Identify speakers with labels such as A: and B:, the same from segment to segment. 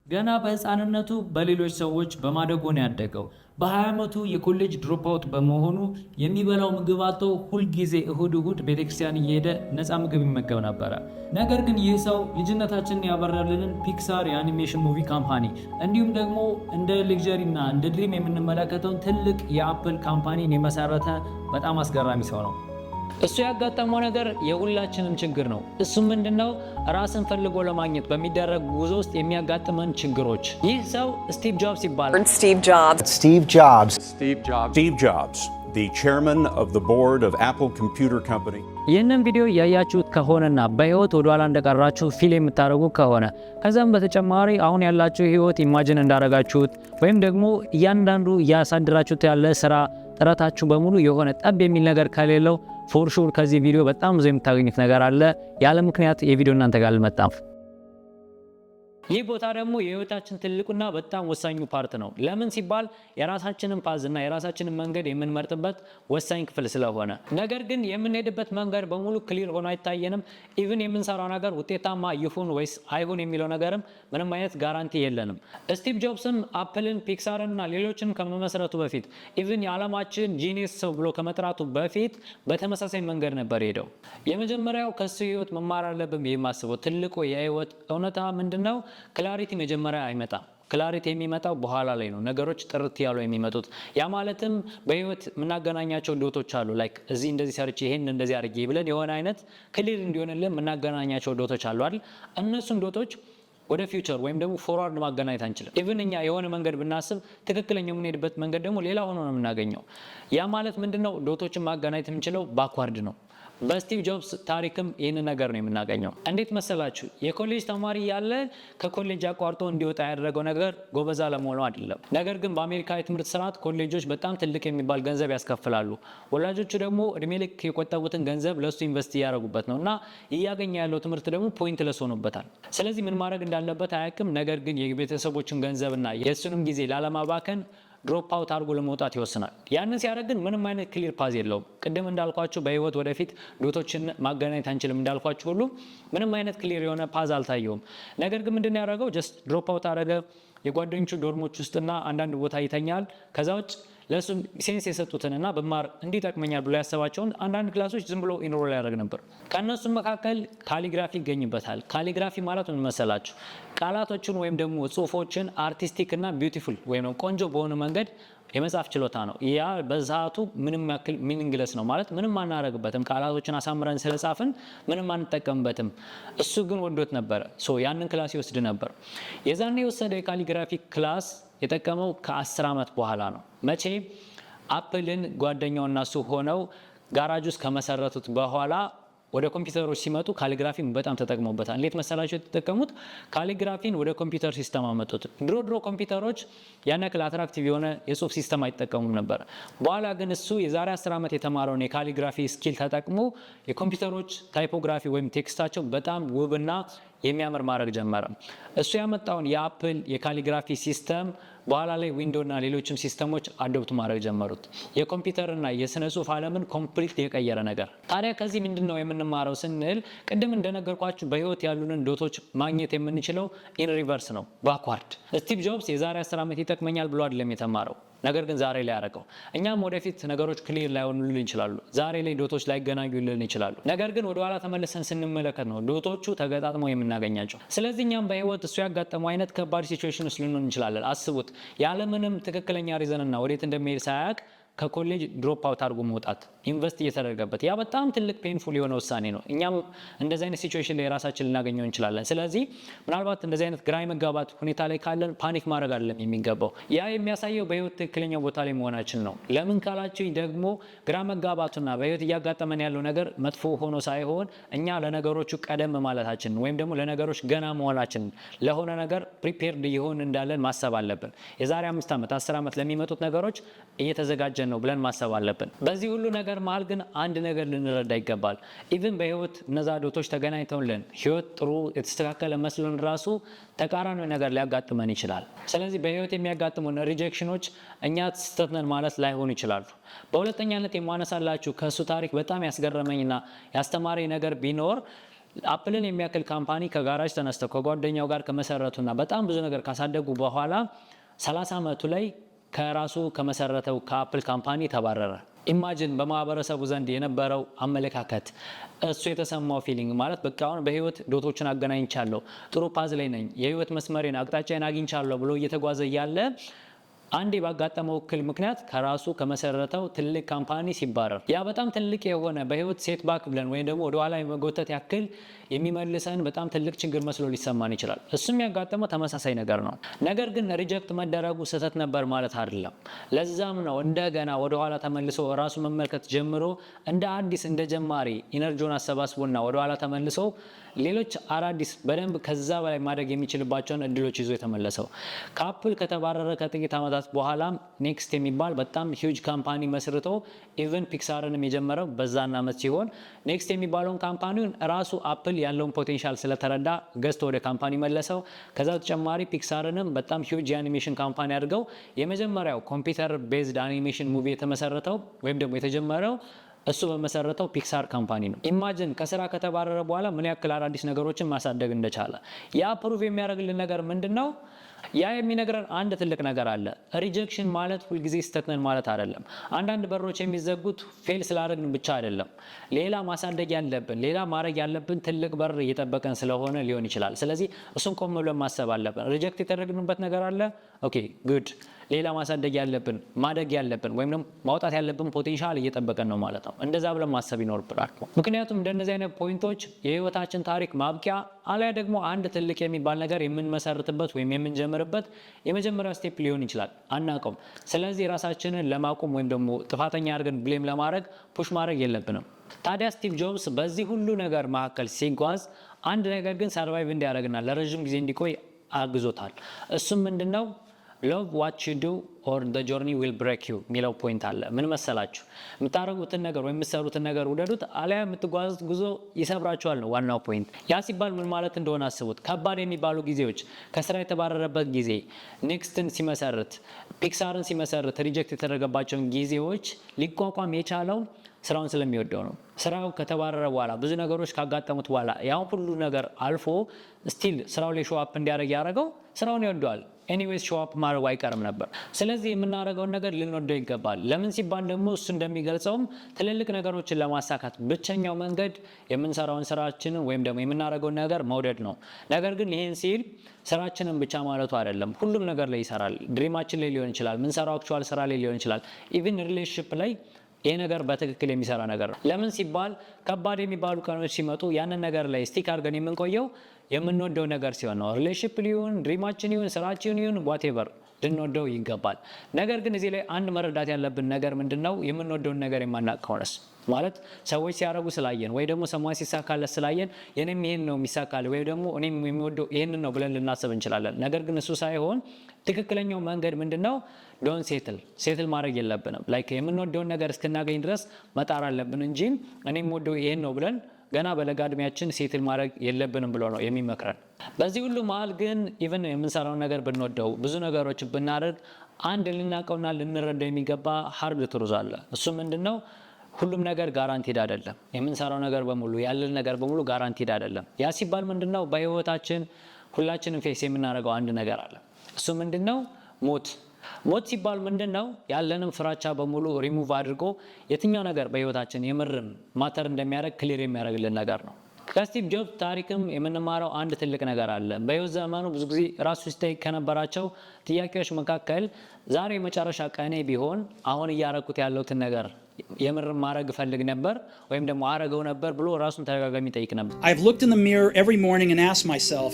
A: ገና በህፃንነቱ በሌሎች ሰዎች በማደጎ ነው ያደገው። በ20 ዓመቱ የኮሌጅ ድሮፕ አውት በመሆኑ የሚበላው ምግብ አጥቶ ሁልጊዜ እሁድ እሁድ ቤተክርስቲያን እየሄደ ነፃ ምግብ ይመገብ ነበረ። ነገር ግን ይህ ሰው ልጅነታችንን ያበራልንን ፒክሳር የአኒሜሽን ሙቪ ካምፓኒ እንዲሁም ደግሞ እንደ ሌክዠሪ እና እንደ ድሪም የምንመለከተውን ትልቅ የአፕል ካምፓኒን የመሰረተ በጣም አስገራሚ ሰው ነው። እሱ ያጋጠመው ነገር የሁላችንም ችግር ነው። እሱ ምንድነው? ራስን ፈልጎ ለማግኘት በሚደረግ ጉዞ ውስጥ የሚያጋጥመን ችግሮች። ይህ ሰው ስቲቭ ጆብስ ይባላል።
B: Steve Jobs, the chairman of the board of Apple Computer Company.
A: ይህንን ቪዲዮ ያያችሁት ከሆነና በህይወት ወደ ኋላ እንደቀራችሁ ፊል የምታደርጉ ከሆነ ከዛም በተጨማሪ አሁን ያላችሁ ህይወት ኢማጂን እንዳረጋችሁት ወይም ደግሞ እያንዳንዱ እያሳደራችሁት ያለ ስራ ጥረታችሁ በሙሉ የሆነ ጠብ የሚል ነገር ከሌለው ፎር ሹር ከዚህ ቪዲዮ በጣም ብዙ የምታገኙት ነገር አለ። ያለ ምክንያት የቪዲዮ እናንተ ጋር አልመጣም። ይህ ቦታ ደግሞ የህይወታችን ትልቁና በጣም ወሳኙ ፓርት ነው። ለምን ሲባል የራሳችንን ፓዝና የራሳችንን መንገድ የምንመርጥበት ወሳኝ ክፍል ስለሆነ። ነገር ግን የምንሄድበት መንገድ በሙሉ ክሊር ሆኖ አይታየንም። ኢቭን የምንሰራው ነገር ውጤታማ ይሁን ወይስ አይሁን የሚለው ነገርም ምንም አይነት ጋራንቲ የለንም። ስቲቭ ጆብስም አፕልን፣ ፒክሳርን እና ሌሎችን ከመመስረቱ በፊት ኢቭን የዓለማችን ጂኒየስ ሰው ብሎ ከመጥራቱ በፊት በተመሳሳይ መንገድ ነበር ሄደው። የመጀመሪያው ከሱ ህይወት መማር አለብን የማስበው ትልቁ የህይወት እውነታ ምንድነው? ክላሪቲ መጀመሪያ አይመጣም። ክላሪቲ የሚመጣው በኋላ ላይ ነው። ነገሮች ጥርት ያሉ የሚመጡት። ያ ማለትም በህይወት የምናገናኛቸው ዶቶች አሉ። ላይክ እዚህ እንደዚህ ሰርቼ ይሄን እንደዚህ አድርጌ ብለን የሆነ አይነት ክሊር እንዲሆንልን የምናገናኛቸው ዶቶች አሉ አይደል? እነሱን ዶቶች ወደ ፊውቸር ወይም ደግሞ ፎርዋርድ ማገናኘት አንችልም። ኢቭን እኛ የሆነ መንገድ ብናስብ ትክክለኛ የምንሄድበት መንገድ ደግሞ ሌላ ሆኖ ነው የምናገኘው። ያ ማለት ምንድነው? ዶቶችን ማገናኘት የምንችለው ባክዋርድ ነው። በስቲቭ ጆብስ ታሪክም ይህን ነገር ነው የምናገኘው። እንዴት መሰላችሁ? የኮሌጅ ተማሪ ያለ ከኮሌጅ አቋርጦ እንዲወጣ ያደረገው ነገር ጎበዛ ለመሆኑ አይደለም። ነገር ግን በአሜሪካ የትምህርት ስርዓት ኮሌጆች በጣም ትልቅ የሚባል ገንዘብ ያስከፍላሉ። ወላጆቹ ደግሞ እድሜ ልክ የቆጠቡትን ገንዘብ ለሱ ኢንቨስት እያደረጉበት ነው እና እያገኘ ያለው ትምህርት ደግሞ ፖይንትለስ ሆኖበታል። ስለዚህ ምን ማድረግ እንዳለበት አያውቅም። ነገር ግን የቤተሰቦችን ገንዘብና የእሱንም ጊዜ ላለማባከን ድሮፕ አውት አድርጎ ለመውጣት ይወስናል። ያንን ሲያደርግ ግን ምንም አይነት ክሊር ፓዝ የለውም። ቅድም እንዳልኳችሁ በህይወት ወደፊት ዶቶችን ማገናኘት አንችልም እንዳልኳችሁ ሁሉ ምንም አይነት ክሊር የሆነ ፓዝ አልታየውም። ነገር ግን ምንድነው ያደረገው? ጀስት ድሮፕ አውት አደረገ። የጓደኞቹ ዶርሞች ውስጥና አንዳንድ ቦታ ይተኛል። ከዛ ውጭ ለሱ ሴንስ የሰጡትንና በማር እንዲጠቅመኛል ብሎ ያሰባቸውን አንዳንድ ክላሶች ዝም ብሎ ኢንሮል ያደርግ ነበር። ከነሱም መካከል ካሊግራፊ ይገኝበታል። ካሊግራፊ ማለት ምን መሰላችሁ? ቃላቶችን ወይም ደግሞ ጽሁፎችን አርቲስቲክ እና ቢዩቲፉል ወይም ቆንጆ በሆነ መንገድ የመጻፍ ችሎታ ነው። ያ በዛቱ ምንም ያክል ሚኒንግለስ ነው ማለት ምንም አናረግበትም። ቃላቶችን አሳምረን ስለጻፍን ምንም አንጠቀምበትም። እሱ ግን ወዶት ነበር። ያንን ክላስ ይወስድ ነበር። የዛኔ የወሰደ የካሊግራፊ ክላስ የጠቀመው ከ10 ዓመት በኋላ ነው። መቼ? አፕልን ጓደኛውና እሱ ሆነው ጋራጅ ውስጥ ከመሰረቱት በኋላ ወደ ኮምፒውተሮች ሲመጡ ካሊግራፊን በጣም ተጠቅመውበታል። እንዴት መሰላችሁ የተጠቀሙት? ካሊግራፊን ወደ ኮምፒውተር ሲስተም አመጡት። ድሮ ኮምፒውተሮች ያን ያክል አትራክቲቭ የሆነ የጽሁፍ ሲስተም አይጠቀሙም ነበር። በኋላ ግን እሱ የዛሬ 10 ዓመት የተማረውን የካሊግራፊ ስኪል ተጠቅሞ የኮምፒውተሮች ታይፖግራፊ ወይም ቴክስታቸው በጣም ውብና የሚያምር ማድረግ ጀመረ። እሱ ያመጣውን የአፕል የካሊግራፊ ሲስተም በኋላ ላይ ዊንዶው እና ሌሎችም ሲስተሞች አዶፕት ማድረግ ጀመሩት። የኮምፒውተር እና የስነ ጽሁፍ ዓለምን ኮምፕሊት የቀየረ ነገር። ታዲያ ከዚህ ምንድነው የምንማረው ስንል ቅድም እንደነገርኳችሁ በህይወት ያሉንን ዶቶች ማግኘት የምንችለው ኢን ሪቨርስ ነው፣ ባክዋርድ። ስቲቭ ጆብስ የዛሬ 10 ዓመት ይጠቅመኛል ብሎ አይደለም የተማረው። ነገር ግን ዛሬ ላይ ያደረገው። እኛም ወደፊት ነገሮች ክሊር ላይሆኑልን ይችላሉ። ዛሬ ላይ ዶቶች ላይገናኙልን ይችላሉ። ነገር ግን ወደ ኋላ ተመልሰን ስንመለከት ነው ዶቶቹ ተገጣጥመው የምናገኛቸው። ስለዚህ እኛም በህይወት እሱ ያጋጠመው አይነት ከባድ ሲቹዌሽን ውስጥ ልንሆን እንችላለን። አስቡት፣ ያለምንም ትክክለኛ ሪዘንና ወዴት እንደሚሄድ ሳያውቅ ከኮሌጅ ድሮፕ አውት አድርጎ መውጣት ኢንቨስት እየተደረገበት ያ በጣም ትልቅ ፔንፉል የሆነ ውሳኔ ነው። እኛም እንደዚህ አይነት ሲቹዌሽን ላይ ራሳችን ልናገኘው እንችላለን። ስለዚህ ምናልባት እንደዚህ አይነት ግራ መጋባት ሁኔታ ላይ ካለን ፓኒክ ማድረግ አይደለም የሚገባው። ያ የሚያሳየው በህይወት ትክክለኛው ቦታ ላይ መሆናችን ነው። ለምን ካላችሁኝ ደግሞ ግራ መጋባቱና በህይወት እያጋጠመን ያለው ነገር መጥፎ ሆኖ ሳይሆን እኛ ለነገሮቹ ቀደም ማለታችን ወይም ደግሞ ለነገሮች ገና መሆናችን ለሆነ ነገር ፕሪፔርድ ይሆን እንዳለን ማሰብ አለብን። የዛሬ 5 ዓመት 10 ዓመት ለሚመጡት ነገሮች እየተዘጋጀን ነው ብለን ማሰብ አለብን። በዚህ ሁሉ ነገር መሃል ግን አንድ ነገር ልንረዳ ይገባል። ኢቭን በህይወት እነዛ ዶቶች ተገናኝተውልን ህይወት ጥሩ የተስተካከለ መስሎን ራሱ ተቃራኒ ነገር ሊያጋጥመን ይችላል። ስለዚህ በህይወት የሚያጋጥሙን ሪጀክሽኖች እኛ ስህተት ነን ማለት ላይሆኑ ይችላሉ። በሁለተኛነት የማነሳላችሁ ከሱ ታሪክ በጣም ያስገረመኝና ያስተማረኝ ነገር ቢኖር አፕልን የሚያክል ካምፓኒ ከጋራጅ ተነስተው ከጓደኛው ጋር ከመሰረቱና በጣም ብዙ ነገር ካሳደጉ በኋላ 30 ዓመቱ ላይ ከራሱ ከመሰረተው ከአፕል ካምፓኒ ተባረረ። ኢማጂን በማህበረሰቡ ዘንድ የነበረው አመለካከት፣ እሱ የተሰማው ፊሊንግ ማለት በቃ አሁን በህይወት ዶቶችን አገናኝቻለሁ፣ ጥሩ ፓዝ ላይ ነኝ፣ የህይወት መስመሬን አቅጣጫዬን አግኝቻለሁ ብሎ እየተጓዘ ያለ አንዴ ባጋጠመው እክል ምክንያት ከራሱ ከመሰረተው ትልቅ ካምፓኒ ሲባረር ያ በጣም ትልቅ የሆነ በህይወት ሴት ባክ ብለን ወይም ደግሞ ወደ ኋላ የመጎተት ያክል የሚመልሰን በጣም ትልቅ ችግር መስሎ ሊሰማን ይችላል። እሱም ያጋጠመው ተመሳሳይ ነገር ነው። ነገር ግን ሪጀክት መደረጉ ስህተት ነበር ማለት አይደለም። ለዛም ነው እንደገና ወደ ኋላ ተመልሶ ራሱ መመልከት ጀምሮ እንደ አዲስ እንደ ጀማሪ ኢነርጂውን አሰባስቦና ወደ ኋላ ተመልሶ ሌሎች አዳዲስ በደንብ ከዛ በላይ ማድረግ የሚችልባቸውን እድሎች ይዞ የተመለሰው። ከአፕል ከተባረረ ከጥቂት ዓመታት በኋላ ኔክስት የሚባል በጣም ሂውጅ ካምፓኒ መስርቶ ኢቨን ፒክሳርንም የጀመረው በዛን ዓመት ሲሆን ኔክስት የሚባለውን ካምፓኒውን ራሱ አፕል ያለውን ፖቴንሻል ስለተረዳ ገዝቶ ወደ ካምፓኒ መለሰው። ከዛ ተጨማሪ ፒክሳርንም በጣም ሂውጅ የአኒሜሽን ካምፓኒ አድርገው የመጀመሪያው ኮምፒውተር ቤዝድ አኒሜሽን ሙቪ የተመሰረተው ወይም ደግሞ የተጀመረው እሱ በመሰረተው ፒክሳር ካምፓኒ ነው። ኢማጂን ከስራ ከተባረረ በኋላ ምን ያክል አዳዲስ ነገሮችን ማሳደግ እንደቻለ። ያ ፕሩቭ የሚያደርግልን ነገር ምንድነው? ያ የሚነግረን አንድ ትልቅ ነገር አለ። ሪጀክሽን ማለት ሁልጊዜ ስተትነን ማለት አይደለም። አንዳንድ በሮች የሚዘጉት ፌል ስላደረግን ብቻ አይደለም። ሌላ ማሳደግ ያለብን ሌላ ማድረግ ያለብን ትልቅ በር እየጠበቀን ስለሆነ ሊሆን ይችላል። ስለዚህ እሱን ቆም ብለን ማሰብ አለብን። ሪጀክት የተደረግንበት ነገር አለ። ኦኬ ጉድ፣ ሌላ ማሳደግ ያለብን ማደግ ያለብን ወይም ደግሞ ማውጣት ያለብን ፖቴንሻል እየጠበቀን ነው ማለት ነው። እንደዛ ብለን ማሰብ ይኖርብናል። ምክንያቱም እንደነዚህ አይነት ፖይንቶች የህይወታችን ታሪክ ማብቂያ አለያ ደግሞ አንድ ትልቅ የሚባል ነገር የምንመሰርትበት ወይም የምንጀምርበት የመጀመሪያው ስቴፕ ሊሆን ይችላል። አናውቅም። ስለዚህ ራሳችንን ለማቆም ወይም ደግሞ ጥፋተኛ አድርገን ብሌም ለማድረግ ፑሽ ማድረግ የለብንም። ታዲያ ስቲቭ ጆብስ በዚህ ሁሉ ነገር መካከል ሲጓዝ አንድ ነገር ግን ሰርቫይቭ እንዲያደርግና ለረጅም ጊዜ እንዲቆይ አግዞታል። እሱም ምንድነው? love what you do or the journey will break you የሚለው ፖይንት አለ። ምን መሰላችሁ? የምታረጉትን ነገር ወይም የምትሰሩትን ነገር ውደዱት አለያ የምትጓዙት ጉዞ ይሰብራችኋል ነው ዋናው ፖይንት። ያ ሲባል ምን ማለት እንደሆነ አስቡት። ከባድ የሚባሉ ጊዜዎች፣ ከስራ የተባረረበት ጊዜ፣ ኔክስትን ሲመሰርት፣ ፒክሳርን ሲመሰርት ሪጀክት የተደረገባቸውን ጊዜዎች ሊቋቋም የቻለው ስራውን ስለሚወደው ነው። ስራው ከተባረረ በኋላ ብዙ ነገሮች ካጋጠሙት በኋላ ያው ሁሉ ነገር አልፎ ስቲል ስራው ላይ ሾው አፕ እንዲያደርግ ያደረገው ስራውን ይወደዋል። ኤኒዌይስ ሾው አፕ ማድረጉ አይቀርም ነበር። ስለዚህ የምናደርገውን ነገር ልንወደው ይገባል። ለምን ሲባል ደግሞ እሱ እንደሚገልጸውም ትልልቅ ነገሮችን ለማሳካት ብቸኛው መንገድ የምንሰራውን ስራችንን ወይም ደግሞ የምናደርገውን ነገር መውደድ ነው። ነገር ግን ይህን ሲል ስራችንን ብቻ ማለቱ አይደለም። ሁሉም ነገር ላይ ይሰራል። ድሪማችን ላይ ሊሆን ይችላል፣ ምንሰራው አክቹዋል ስራ ላይ ሊሆን ይችላል፣ ኢቭን ሪሌሽንሺፕ ላይ ይሄ ነገር በትክክል የሚሰራ ነገር ነው። ለምን ሲባል ከባድ የሚባሉ ቀኖች ሲመጡ ያንን ነገር ላይ ስቲክ አድርገን የምንቆየው የምንወደው ነገር ሲሆን ነው። ሪሌሽንሺፕ ሊሆን ድሪማችን ይሁን ስራችን ይሁን ዋቴቨር ልንወደው ይገባል። ነገር ግን እዚህ ላይ አንድ መረዳት ያለብን ነገር ምንድነው? የምንወደውን ነገር የማናውቅ ከሆነስ ማለት ሰዎች ሲያረጉ ስላየን ወይ ደግሞ ሰማይ ሲሳካለት ስላየን የኔም ይሄን ነው የሚሳካል ወይ ደግሞ እኔም የሚወደው ይሄን ነው ብለን ልናስብ እንችላለን። ነገር ግን እሱ ሳይሆን ትክክለኛው መንገድ ምንድነው? ዶን ሴትል ማድረግ የለብንም። ላይክ የምንወደውን ነገር እስክናገኝ ድረስ መጣር አለብን እንጂ እኔም የምወደው ይሄን ነው ብለን ገና በለጋ እድሜያችን ሴትል ማድረግ የለብንም ብሎ ነው የሚመክረን። በዚህ ሁሉ መሀል ግን ኢቨን የምንሰራውን ነገር ብንወደው ብዙ ነገሮች ብናደርግ አንድ ልናውቀውና ልንረዳው የሚገባ ሀርድ ትሩዝ አለ። እሱ ምንድነው? ሁሉም ነገር ጋራንቲድ አይደለም። የምንሰራው ነገር በሙሉ ያለን ነገር በሙሉ ጋራንቲድ አይደለም። ያ ሲባል ምንድነው? በህይወታችን ሁላችንም ፌስ የምናደርገው አንድ ነገር አለ። እሱ ምንድነው? ሞት ሲባል ምንድነው? ያለንም ፍራቻ በሙሉ ሪሙቭ አድርጎ የትኛው ነገር በህይወታችን የምርም ማተር እንደሚያደርግ ክሊር የሚያደርግልን ነገር ነው። ከስቲቭ ጆብስ ታሪክም የምንማረው አንድ ትልቅ ነገር አለ። በህይወት ዘመኑ ብዙ ጊዜ ራሱ ሲጠይቅ ከነበራቸው ጥያቄዎች መካከል ዛሬ የመጨረሻ ቀኔ ቢሆን አሁን እያረኩት ያለውትን ነገር የምር ማድረግ ፈልግ ነበር ወይም ደግሞ አረገው ነበር ብሎ ራሱን ተደጋጋሚ ጠይቅ ነበር።
C: I've looked in the mirror every morning and asked myself,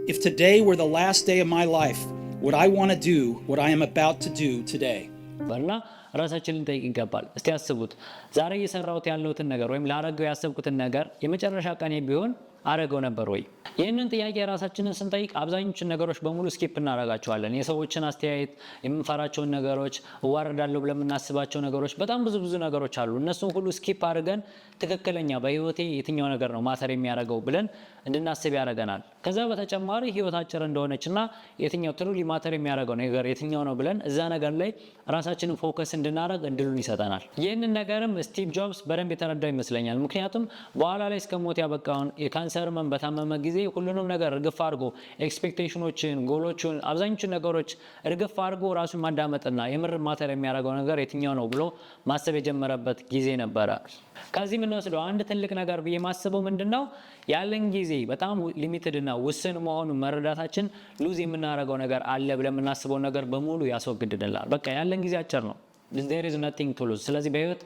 C: if today were the last day of my life, would I want to do what I am about to do today?
A: በልና ራሳችንን ጠይቅ ይገባል። እስቲ አስቡት፣ ዛሬ እየሰራሁት ያለሁትን ነገር ወይም ላረገው ያሰብኩትን ነገር የመጨረሻ ቀኔ ቢሆን አረገው ነበር ወይ? ይህንን ጥያቄ ራሳችንን ስንጠይቅ አብዛኞቹን ነገሮች በሙሉ ስኪፕ እናደርጋቸዋለን። የሰዎችን አስተያየት፣ የምንፈራቸውን ነገሮች፣ እዋረዳለሁ ብለን የምናስባቸው ነገሮች፣ በጣም ብዙ ነገሮች አሉ። እነሱን ሁሉ ስኪፕ አድርገን ትክክለኛ በህይወቴ የትኛው ነገር ነው ማተር የሚያደርገው ብለን እንድናስብ ያደርገናል። ከዛ በተጨማሪ ህይወት አጭር እንደሆነችና የትኛው ትሩ ሊማተር የሚያደርገው ነገር የትኛው ነው ብለን እዛ ነገር ላይ ራሳችንን ፎከስ እንድናደርግ እድሉን ይሰጠናል። ይህንን ነገርም ስቲቭ ጆብስ በደንብ የተረዳው ይመስለኛል። ምክንያቱም በኋላ ላይ እስከ ሞት ያበቃውን የካንሰር ህመም በታመመ ጊዜ ሁሉንም ነገር እርግፍ አድርጎ ኤክስፔክቴሽኖችን፣ ጎሎችን፣ አብዛኞቹን ነገሮች እርግፍ አድርጎ ራሱን ማዳመጥና የምር ማተር የሚያደርገው ነገር የትኛው ነው ብሎ ማሰብ የጀመረበት ጊዜ ነበረ። ከዚህ የምንወስደው አንድ ትልቅ ነገር ብዬ ማስበው ምንድነው ያለን ጊዜ በጣም ሊሚትድ እና ውስን መሆኑን መረዳታችን ሉዝ የምናደርገው ነገር አለ ብለን የምናስበው ነገር በሙሉ ያስወግድልናል። በቃ ያለን ጊዜ አጭር ነው። there is nothing to lose። ስለዚህ በህይወት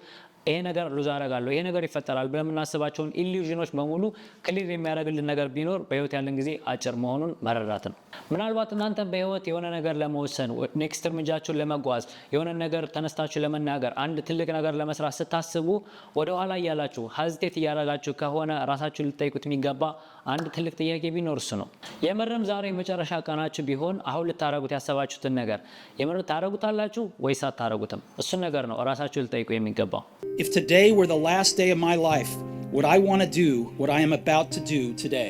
A: ይሄ ነገር ሉዝ አደርጋለሁ ይሄ ነገር ይፈጠራል ብለን የምናስባቸውን ኢሉዥኖች በሙሉ ክሊር የሚያደርግልን ነገር ቢኖር በህይወት ያለን ጊዜ አጭር መሆኑን መረዳት ነው። ምናልባት እናንተ በህይወት የሆነ ነገር ለመወሰን ኔክስት እርምጃችሁን ለመጓዝ የሆነ ነገር ተነስታችሁ ለመናገር አንድ ትልቅ ነገር ለመስራት ስታስቡ ወደ ኋላ እያላችሁ ሀዝቴት እያደረጋችሁ ከሆነ ራሳችሁን ልትጠይቁት የሚገባ አንድ ትልቅ ጥያቄ ቢኖር እሱ ነው። የምርም ዛሬ የመጨረሻ ቀናችሁ ቢሆን አሁን ልታረጉት ያሰባችሁትን ነገር የምር ታረጉታላችሁ ወይስ አታረጉትም? እሱን ነገር ነው ራሳችሁ ልትጠይቁ የሚገባው።
C: If today were the last day of my life, would I want to do what I am about to do today?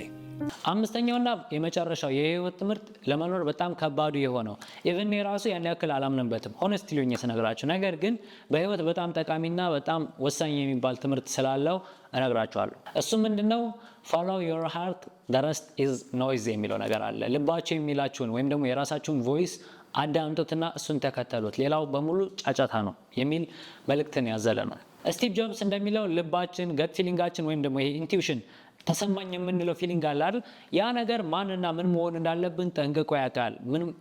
A: አምስተኛውና የመጨረሻው የህይወት ትምህርት ለመኖር በጣም ከባዱ የሆነው ኢቭን የራሱ ያን ያክል አላምንበትም ሆነስትሊ ሆኜ ስነግራችሁ፣ ነገር ግን በህይወት በጣም ጠቃሚና በጣም ወሳኝ የሚባል ትምህርት ስላለው እነግራችኋለሁ። እሱ ምንድነው? follow your heart, the rest is noise የሚለው ነገር አለ። ልባችሁ የሚላችሁን ወይም ደግሞ የራሳችሁን ቮይስ አዳምጡትና እሱን ተከተሉት፣ ሌላው በሙሉ ጫጫታ ነው የሚል መልእክትን ያዘለ ነው። ስቲቭ ጆብስ እንደሚለው ልባችን፣ ገት ፊሊንጋችን ወይም ደግሞ ይሄ ኢንቲዩሽን ተሰማኝ የምንለው ፊሊንግ አለ አይደል? ያ ነገር ማንና ምን መሆን እንዳለብን ጠንቅቆ ያውቃል።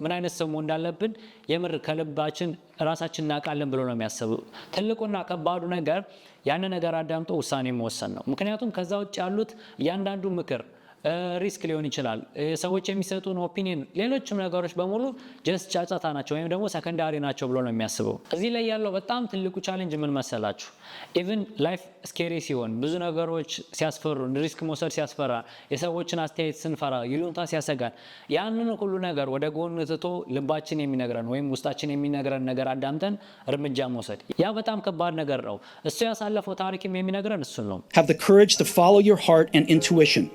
A: ምን አይነት ሰው መሆን እንዳለብን የምር ከልባችን ራሳችን እናውቃለን ብሎ ነው የሚያስበው። ትልቁና ከባዱ ነገር ያን ነገር አዳምጦ ውሳኔ መወሰን ነው። ምክንያቱም ከዛ ውጭ ያሉት እያንዳንዱ ምክር ሪስክ ሊሆን ይችላል፣ ሰዎች የሚሰጡን ኦፒኒየን፣ ሌሎችም ነገሮች በሙሉ ጀስት ጫጫታ ናቸው ወይም ደግሞ ሰከንዳሪ ናቸው ብሎ ነው የሚያስበው። እዚህ ላይ ያለው በጣም ትልቁ ቻሌንጅ ምን መሰላችሁ? ኢቭን ላይፍ ስኬሪ ሲሆን ብዙ ነገሮች ሲያስፈሩ፣ ሪስክ መውሰድ ሲያስፈራ፣ የሰዎችን አስተያየት ስንፈራ፣ ይሉንታ ሲያሰጋን፣ ያንን ሁሉ ነገር ወደ ጎን ትቶ ልባችን የሚነግረን ወይም ውስጣችን የሚነግረን ነገር አዳምጠን እርምጃ መውሰድ፣ ያ በጣም ከባድ ነገር ነው። እሱ ያሳለፈው ታሪክም የሚነግረን እሱን ነው።
C: Have the courage to follow your heart and intuition.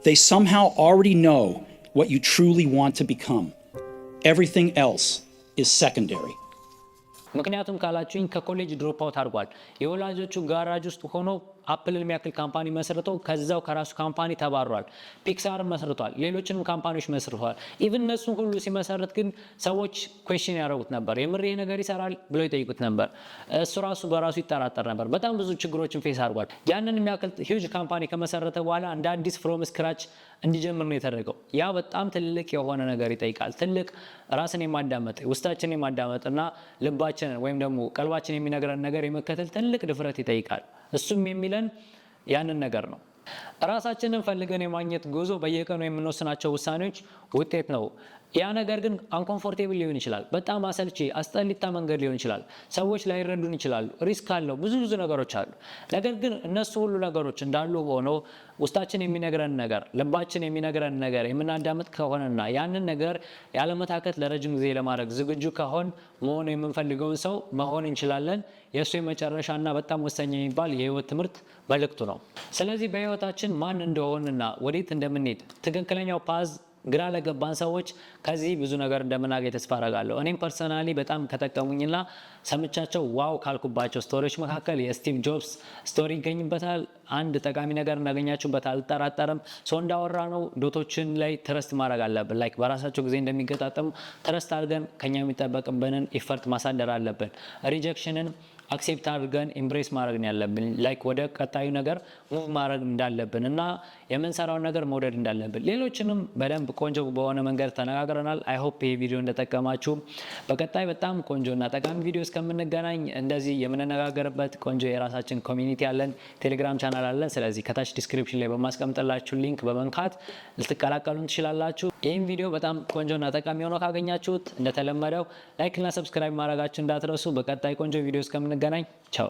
C: They somehow already know what you truly want to become. Everything else is secondary.
A: ምክንያቱም ካላችሁኝ ከኮሌጅ ድሮፕ አውት አድርጓል። የወላጆቹ ጋራጅ ውስጥ ሆኖ አፕልን የሚያክል ካምፓኒ መስርተው ከዛው ከራሱ ካምፓኒ ተባሯል። ፒክሳርን መስርቷል፣ ሌሎችንም ካምፓኒዎች መስርቷል። ኢቭን እነሱን ሁሉ ሲመሰርት ግን ሰዎች ኩዌስችን ያደረጉት ነበር። የምር ይሄ ነገር ይሰራል ብለው ይጠይቁት ነበር። እሱ ራሱ በራሱ ይጠራጠር ነበር። በጣም ብዙ ችግሮችን ፌስ አድርጓል። ያንን የሚያክል ሂውጅ ካምፓኒ ከመሰረተ በኋላ እንደ አዲስ ፍሮም ስክራች እንዲጀምር ነው የተደረገው። ያ በጣም ትልቅ የሆነ ነገር ይጠይቃል። ትልቅ ራስን የማዳመጥ ውስጣችን የማዳመጥና ልባችንን ወይም ደግሞ ቀልባችን የሚነግረን ነገር የመከተል ትልቅ ድፍረት ይጠይቃል። እሱም የሚለን ያንን ነገር ነው። ራሳችንን ፈልገን የማግኘት ጉዞ በየቀኑ የምንወስናቸው ውሳኔዎች ውጤት ነው። ያ ነገር ግን አንኮምፎርቴብል ሊሆን ይችላል። በጣም አሰልቺ አስጠሊታ መንገድ ሊሆን ይችላል። ሰዎች ላይረዱን ይችላሉ። ሪስክ አለው። ብዙ ነገሮች አሉ። ነገር ግን እነሱ ሁሉ ነገሮች እንዳሉ ሆነው ውስጣችን የሚነግረን ነገር፣ ልባችን የሚነግረን ነገር የምናዳምጥ ከሆነና ያንን ነገር ያለመታከት ለረጅም ጊዜ ለማድረግ ዝግጁ ከሆን መሆን የምንፈልገውን ሰው መሆን እንችላለን። የእሱ የመጨረሻና በጣም ወሳኝ የሚባል የህይወት ትምህርት መልእክቱ ነው። ስለዚህ በህይወታችን ማን እንደሆንና ወዴት እንደምንሄድ ትክክለኛው ፓዝ ግራ ለገባን ሰዎች ከዚህ ብዙ ነገር እንደምናገኝ ተስፋ አደርጋለሁ። እኔም ፐርሰናሊ በጣም ከጠቀሙኝና ሰምቻቸው ዋው ካልኩባቸው ስቶሪዎች መካከል የስቲቭ ጆብስ ስቶሪ ይገኝበታል። አንድ ጠቃሚ ነገር እናገኛችሁበት አልጠራጠርም። ሰው እንዳወራ ነው ዶቶችን ላይ ትረስት ማድረግ አለብን። ላይክ በራሳቸው ጊዜ እንደሚገጣጠሙ ትረስት አድርገን ከኛ የሚጠበቅብንን ኢፈርት ማሳደር አለብን። ሪጀክሽንን አክሴፕት አድርገን ኤምብሬስ ማድረግ ያለብን፣ ላይክ ወደ ቀጣዩ ነገር ሙቭ ማድረግ እንዳለብን እና የምንሰራውን ነገር መውደድ እንዳለብን ሌሎችንም በደንብ ቆንጆ በሆነ መንገድ ተነጋግረናል። አይ ሆፕ ይሄ ቪዲዮ እንደጠቀማችሁ። በቀጣይ በጣም ቆንጆና ጠቃሚ ቪዲዮ እስከምንገናኝ እንደዚህ የምንነጋገርበት ቆንጆ የራሳችን ኮሚኒቲ አለን፣ ቴሌግራም ቻናል አለን። ስለዚህ ከታች ዲስክሪፕሽን ላይ በማስቀምጥላችሁ ሊንክ በመንካት ልትቀላቀሉን ትችላላችሁ። ይህም ቪዲዮ በጣም ቆንጆና ጠቃሚ ሆኖ ካገኛችሁት እንደተለመደው ላይክ እና ሰብስክራይብ ማድረጋችሁ እንዳትረሱ። በቀጣይ ቆንጆ ቪዲዮ እስከምንገናኝ ቻው።